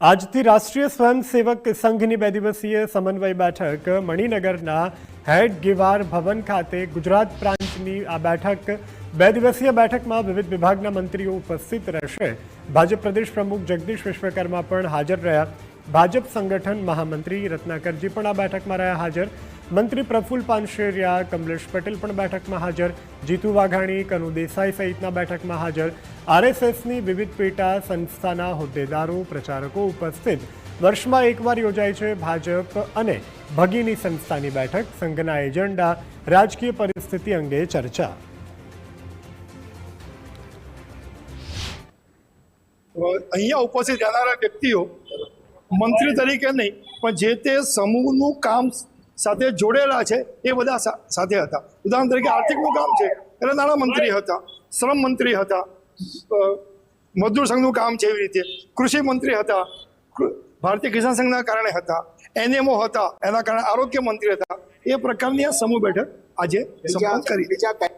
આજથી રાષ્ટ્રીય સ્વયંસેવક સંઘની 2 દિવસીય સમન્વય બેઠક મણિનગરના હેડ ગેવાર ભવન ખાતે ગુજરાત પ્રાંતની આ બેઠક 2 દિવસીય બેઠકમાં વિવિધ વિભાગના મંત્રીઓ ઉપસ્થિત રહેશે। ભાજપ પ્રદેશ પ્રમુખ જગદીશ વિશ્વકર્મા પણ હાજર રહ્યા। ભાજપ સંગઠન મહામંત્રી રત્નાકરજી પણ આ બેઠકમાં રહ્યા હાજર। મંત્રી પ્રફુલ્લ પાનશેરિયા, કમલેશ પટેલ પણ બેઠકમાં હાજર। જીતુ વાઘાણી, કનુ દેસાઈ સહિતના બેઠકમાં હાજર। આરએસએસની વિવિધ પેટા સંસ્થાના હોદ્દેદારો, પ્રચારકો ઉપસ્થિત। વર્ષમાં એકવાર યોજાય છે ભાજપ અને ભગીની સંસ્થાની બેઠક। સંઘના એજન્ડા, રાજકીય પરિસ્થિતિ અંગે ચર્ચા। અહીંયા ઉપસ્થિત રહેનારા વ્યક્તિઓ મંત્રી તરીકે નહીં પણ જે તે સમૂહનું કામ સાથે જોડેલા છે એ બધા સાથે હતા। ઉદાહરણ તરીકે આર્થિકનું કામ છે એટલે નાણામંત્રી હતા, શ્રમ મંત્રી હતા, મજદૂર સંઘનું કામ છે એવી રીતે કૃષિ મંત્રી હતા, ભારતીય કિસાન સંઘના કારણે હતા, એનએમઓ હતા, એના કારણે આરોગ્ય મંત્રી હતા। એ પ્રકારની આ સમૂહ બેઠક આજે સંપન્ન કરી।